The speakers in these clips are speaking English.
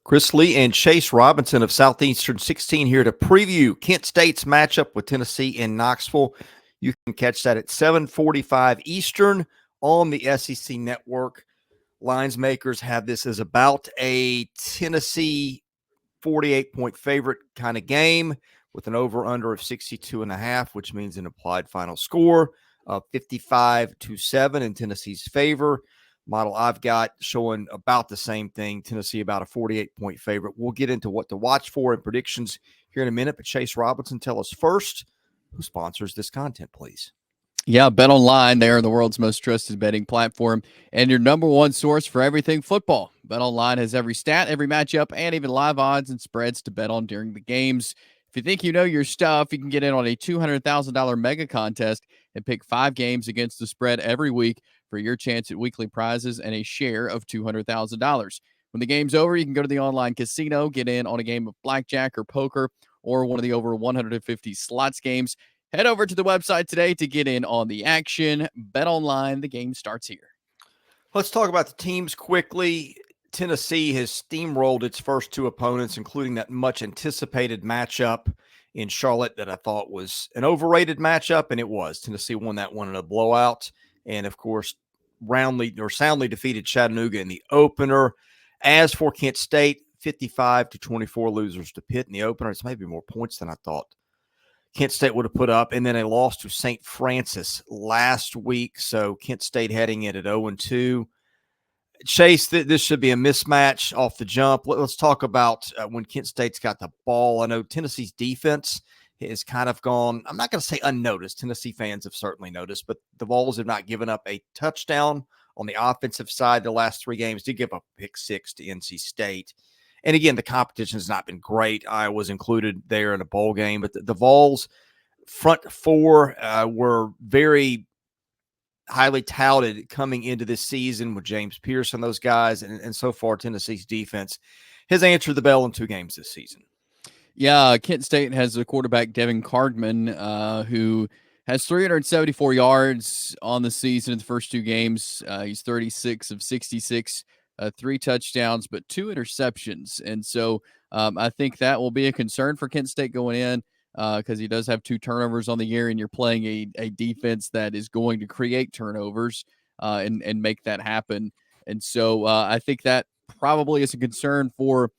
Chris Lee and Chase Robinson of Southeastern 16 here to preview Kent State's matchup with Tennessee in Knoxville. You can catch that at 7:45 Eastern on the SEC Network. Lines makers have this as about a Tennessee 48-point favorite kind of game with an over-under of 62.5, which means an implied final score of 55-7 in Tennessee's favor. Model I've got showing about the same thing. Tennessee about a 48-point favorite. We'll get into what to watch for and predictions here in a minute. But Chase Robinson, tell us first who sponsors this content, please. Yeah, Bet Online. They are the world's most trusted betting platform and your number one source for everything football. Bet Online has every stat, every matchup, and even live odds and spreads to bet on during the games. If you think you know your stuff, you can get in on a $200,000 mega contest and pick 5 games against the spread every week for your chance at weekly prizes and a share of $200,000. When the game's over, you can go to the online casino, get in on a game of blackjack or poker or one of the over 150 slots games. Head over to the website today to get in on the action. Bet Online, the game starts here. Let's talk about the teams quickly. Tennessee has steamrolled its first 2 opponents, including that much-anticipated matchup in Charlotte that I thought was an overrated matchup, and it was. Tennessee won that one in a blowout, and, of course, soundly defeated Chattanooga in the opener. As for Kent State, 55-24 losers to Pitt in the opener. It's maybe more points than I thought Kent State would have put up, and then a loss to St. Francis last week. So Kent State heading in at 0-2. Chase, this should be a mismatch off the jump. Let's talk about when Kent State's got the ball. I know Tennessee's defense has kind of gone, I'm not going to say unnoticed. Tennessee fans have certainly noticed, but the Vols have not given up a touchdown on the offensive side the last 3 games. Did give up a pick 6 to NC State. And again, the competition has not been great. I was included there in a bowl game, but the Vols front 4 were very highly touted coming into this season with James Pearce and those guys. And so far, Tennessee's defense has answered the bell in 2 games this season. Yeah, Kent State has a quarterback, Devin Kargman, who has 374 yards on the season in the first 2 games. He's 36 of 66. 3 touchdowns, but 2 interceptions. And so I think that will be a concern for Kent State going in because he does have 2 turnovers on the year, and you're playing a defense that is going to create turnovers and make that happen. And so I think that probably is a concern for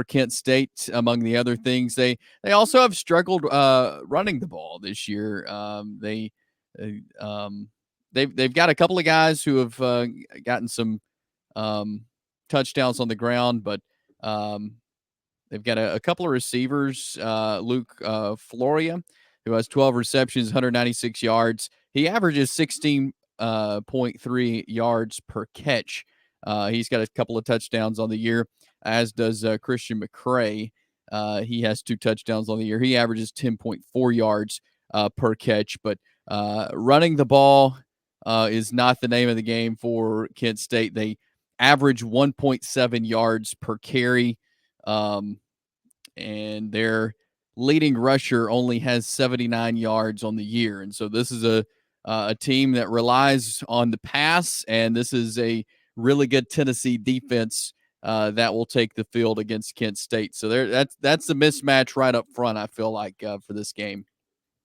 Kent State. Among the other things, they also have struggled running the ball this year. They've got a couple of guys who have gotten some touchdowns on the ground, but they've got a couple of receivers. Luke Floria, who has 12 receptions, 196 yards. He averages 16.3 yards per catch. He's got a couple of touchdowns on the year, as does Christian McCray. He has 2 touchdowns on the year. He averages 10.4 yards per catch, but running the ball is not the name of the game for Kent State. They average 1.7 yards per carry, and their leading rusher only has 79 yards on the year. And so this is a team that relies on the pass, and this is a really good Tennessee defense that will take the field against Kent State. So that's the mismatch right up front, I feel like, for this game.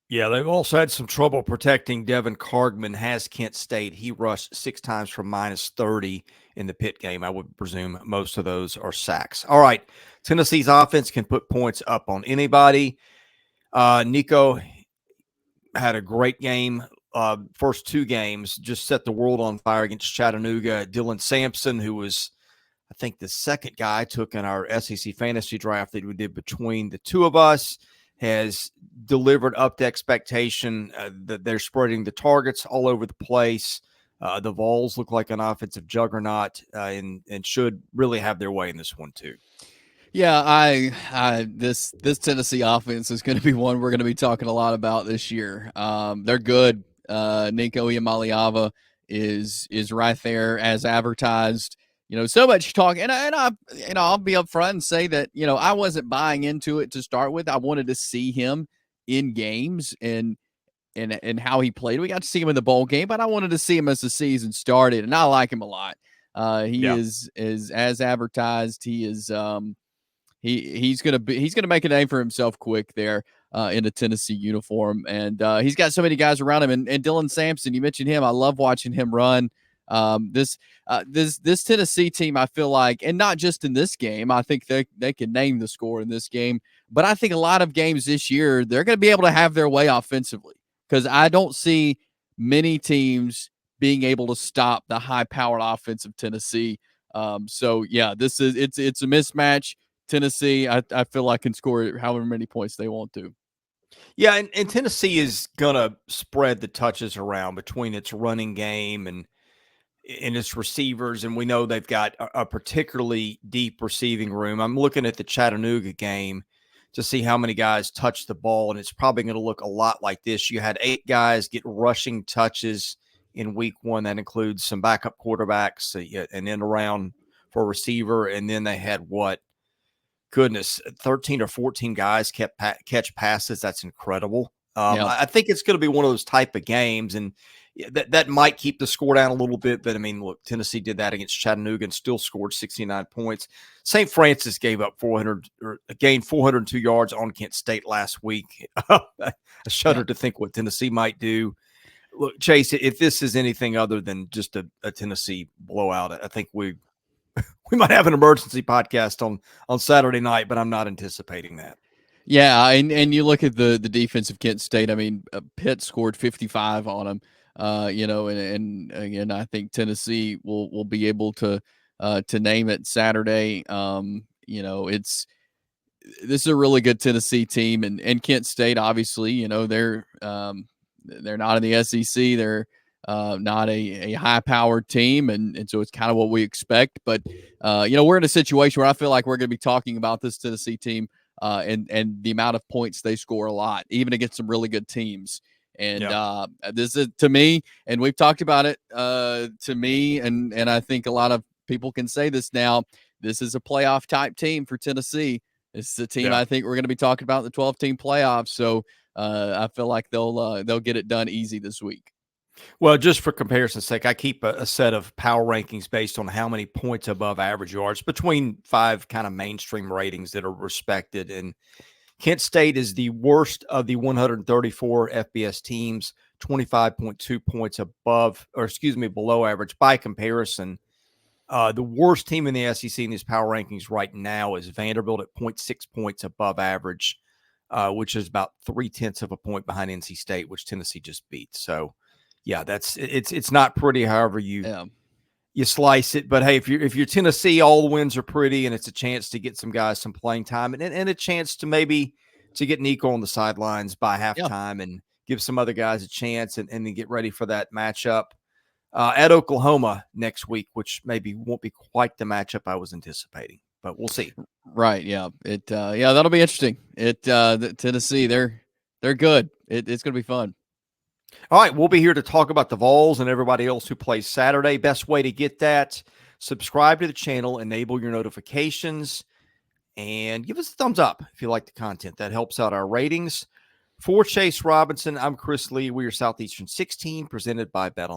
Yeah, they've also had some trouble protecting Devin Kargman. Has Kent State. He rushed 6 times from -30 in the Pitt game. I would presume most of those are sacks. All right, Tennessee's offense can put points up on anybody. Nico had a great game. First 2 games, just set the world on fire against Chattanooga. Dylan Sampson, who was, I think, the second guy I took in our SEC fantasy draft that we did between the 2 of us, has delivered up to expectation. That they're spreading the targets all over the place. The Vols look like an offensive juggernaut and should really have their way in this one too. Yeah, this Tennessee offense is going to be one we're going to be talking a lot about this year. They're good. Nico Iamaleava is right there as advertised. So much talk, and I'll be upfront and say that I wasn't buying into it to start with. I wanted to see him in games and how he played. We got to see him in the bowl game, but I wanted to see him as the season started, and I like him a lot. He Yeah. is as advertised. He is he's gonna make a name for himself quick there in a Tennessee uniform, and he's got so many guys around him. And Dylan Sampson, you mentioned him. I love watching him run. This Tennessee team, I feel like, and not just in this game. I think they can name the score in this game, but I think a lot of games this year they're going to be able to have their way offensively because I don't see many teams being able to stop the high-powered offense of Tennessee. So yeah, it's a mismatch. Tennessee, I feel like can score however many points they want to. Yeah, and Tennessee is gonna spread the touches around between its running game and its receivers, and we know they've got a particularly deep receiving room. I'm looking at the Chattanooga game to see how many guys touch the ball, and it's probably going to look a lot like this. You had 8 guys get rushing touches in week 1. That includes some backup quarterbacks, an end around for a receiver, and then they had what? Goodness, 13 or 14 guys catch passes. That's incredible. Yeah, I think it's going to be one of those type of games, and that might keep the score down a little bit. But I mean, look, Tennessee did that against Chattanooga and still scored 69 points. St. Francis gave up 400 or gained 402 yards on Kent State last week. I shudder to think what Tennessee might do. Look, Chase, if this is anything other than just a Tennessee blowout, I think we might have an emergency podcast on Saturday night, but I'm not anticipating that. yeah, and you look at the defense of Kent State. I mean, Pitt scored 55 on them. And again, I think Tennessee will be able to name it Saturday. It's this is a really good Tennessee team, and Kent State, obviously, they're not in the SEC. They're not a high-powered team, and so it's kind of what we expect. But we're in a situation where I feel like we're going to be talking about this Tennessee team and the amount of points they score a lot, even against some really good teams. And this is, to me, and we've talked about it, to me, and I think a lot of people can say this now. This is a playoff type team for Tennessee. This is a team I think we're going to be talking about in the 12-team playoffs. So I feel like they'll get it done easy this week. Well, just for comparison's sake, I keep a set of power rankings based on how many points above average yards between 5 kind of mainstream ratings that are respected. And Kent State is the worst of the 134 FBS teams, 25.2 points below average. By comparison, the worst team in the SEC in these power rankings right now is Vanderbilt at 0.6 points above average, which is about 0.3 of a point behind NC State, which Tennessee just beat. So, yeah, it's not pretty. However you slice it, but hey, if you're Tennessee, all the wins are pretty, and it's a chance to get some guys some playing time and a chance to maybe to get Nico on the sidelines by halftime and give some other guys a chance and then get ready for that matchup at Oklahoma next week, which maybe won't be quite the matchup I was anticipating, but we'll see. Right? Yeah. That'll be interesting. Tennessee, they're good. It's going to be fun. All right, we'll be here to talk about the Vols and everybody else who plays Saturday. Best way to get that, subscribe to the channel, enable your notifications, and give us a thumbs up if you like the content. That helps out our ratings. For Chase Robinson, I'm Chris Lee. We are Southeastern 16, presented by Bet